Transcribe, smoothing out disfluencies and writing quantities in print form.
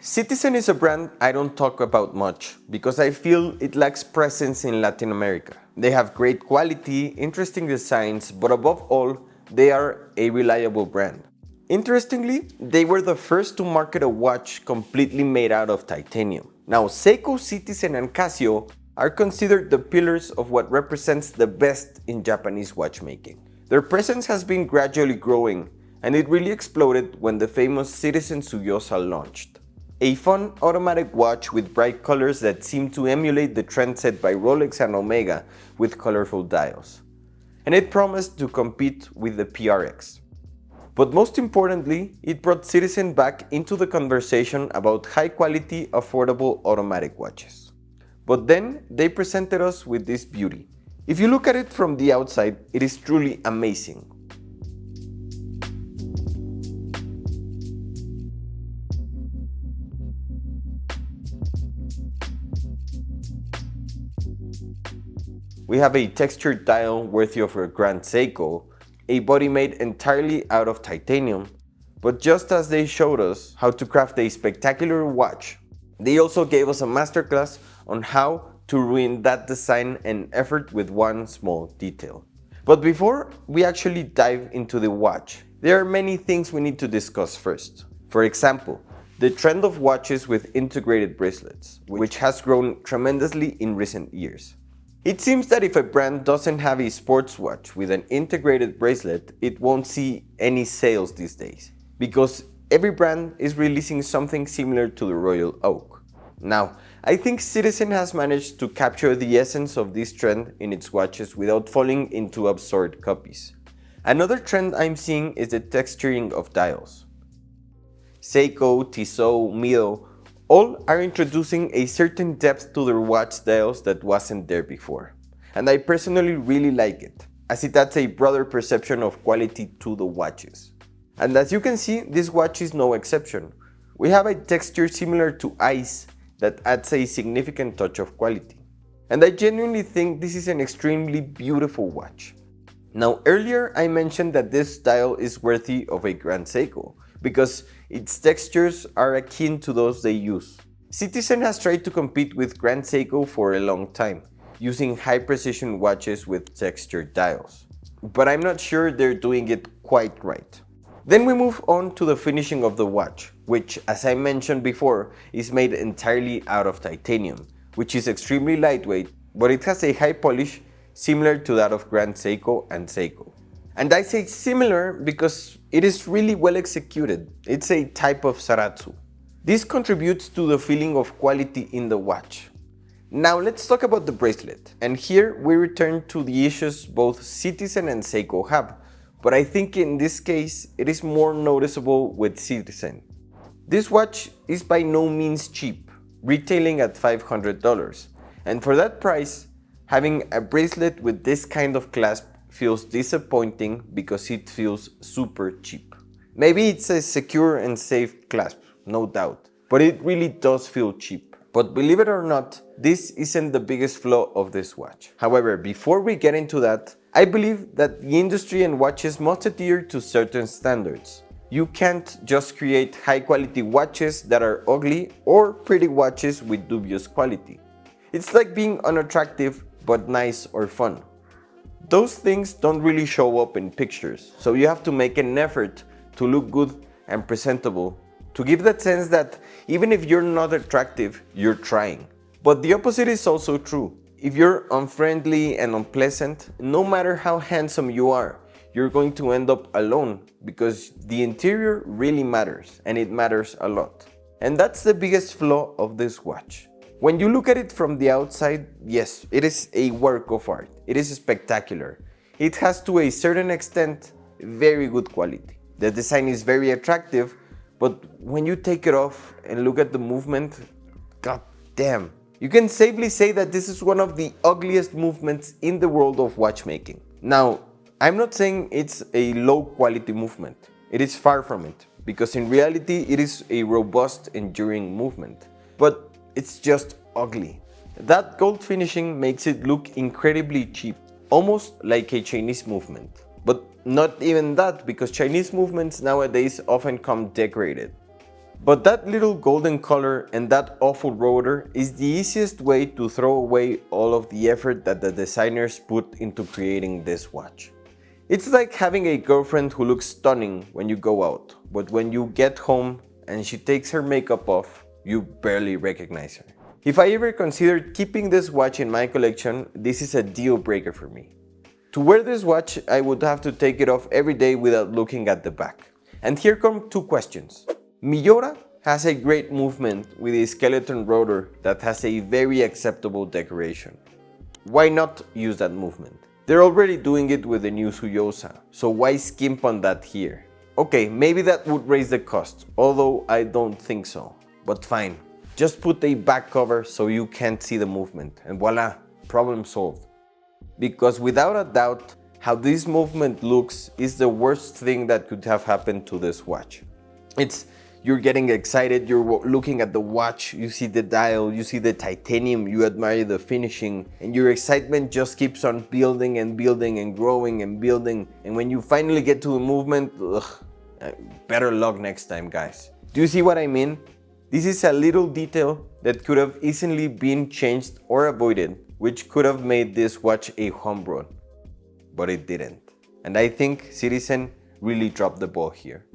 Citizen is a brand I don't talk about much because I feel it lacks presence in Latin America. They have great quality, interesting designs, but above all, they are a reliable brand. Interestingly, they were the first to market a watch completely made out of titanium. Now, Seiko, Citizen, and Casio are considered the pillars of what represents the best in Japanese watchmaking. Their presence has been gradually growing, and it really exploded when the famous Citizen Tsuyosa launched. A fun automatic watch with bright colors that seem to emulate the trend set by Rolex and Omega with colorful dials. And it promised to compete with the PRX. But most importantly, it brought Citizen back into the conversation about high-quality, affordable automatic watches. But then they presented us with this beauty. If you look at it from the outside, it is truly amazing. We have a textured dial worthy of a Grand Seiko, a body made entirely out of titanium, but just as they showed us how to craft a spectacular watch, they also gave us a masterclass on how to ruin that design and effort with one small detail. But before we actually dive into the watch, there are many things we need to discuss first. For example, the trend of watches with integrated bracelets, which has grown tremendously in recent years. It seems that if a brand doesn't have a sports watch with an integrated bracelet, it won't see any sales these days, because every brand is releasing something similar to the Royal Oak. Now, I think Citizen has managed to capture the essence of this trend in its watches without falling into absurd copies. Another trend I'm seeing is the texturing of dials. Seiko, Tissot, Mido, all are introducing a certain depth to their watch dials that wasn't there before. And I personally really like it, as it adds a broader perception of quality to the watches. And as you can see, this watch is no exception. We have a texture similar to ice that adds a significant touch of quality. And I genuinely think this is an extremely beautiful watch. Now, earlier I mentioned that this dial is worthy of a Grand Seiko, because its textures are akin to those they use. Citizen has tried to compete with Grand Seiko for a long time, using high-precision watches with textured dials. But I'm not sure they're doing it quite right. Then we move on to the finishing of the watch, which, as I mentioned before, is made entirely out of titanium, which is extremely lightweight, but it has a high polish similar to that of Grand Seiko and Seiko. And I say similar because it is really well executed. It's a type of Saratsu. This contributes to the feeling of quality in the watch. Now let's talk about the bracelet. And here we return to the issues both Citizen and Seiko have, but I think in this case it is more noticeable with Citizen. This watch is by no means cheap, retailing at $500. And for that price, having a bracelet with this kind of clasp feels disappointing because it feels super cheap. Maybe it's a secure and safe clasp, no doubt, but it really does feel cheap. But believe it or not, this isn't the biggest flaw of this watch. However, before we get into that, I believe that the industry and watches must adhere to certain standards. You can't just create high quality watches that are ugly or pretty watches with dubious quality. It's like being unattractive but nice or fun. Those things don't really show up in pictures, so you have to make an effort to look good and presentable, to give that sense that even if you're not attractive, you're trying. But the opposite is also true. If you're unfriendly and unpleasant, no matter how handsome you are, you're going to end up alone, because the interior really matters, and it matters a lot. And that's the biggest flaw of this watch. When you look at it from the outside, yes, it is a work of art. It is spectacular. It has, to a certain extent, very good quality. The design is very attractive, but when you take it off and look at the movement, god damn. You can safely say that this is one of the ugliest movements in the world of watchmaking. Now, I'm not saying it's a low quality movement. It is far from it, because in reality it is a robust, enduring movement. But it's just ugly. That gold finishing makes it look incredibly cheap, almost like a Chinese movement. But not even that, because Chinese movements nowadays often come decorated. But that little golden color and that awful rotor is the easiest way to throw away all of the effort that the designers put into creating this watch. It's like having a girlfriend who looks stunning when you go out, but when you get home and she takes her makeup off, you barely recognize her. If I ever considered keeping this watch in my collection, this is a deal breaker for me. To wear this watch, I would have to take it off every day without looking at the back. And here come two questions. Miura has a great movement with a skeleton rotor that has a very acceptable decoration. Why not use that movement? They're already doing it with the new Suyosa, so why skimp on that here? Okay, maybe that would raise the cost, although I don't think so. But fine, just put a back cover so you can't see the movement, and voila, problem solved. Because without a doubt, how this movement looks is the worst thing that could have happened to this watch. You're getting excited, you're looking at the watch, you see the dial, you see the titanium, you admire the finishing, and your excitement just keeps on building and building and growing and building. And when you finally get to the movement, better luck next time, guys. Do you see what I mean? This is a little detail that could have easily been changed or avoided, which could have made this watch a home run, but it didn't. And I think Citizen really dropped the ball here.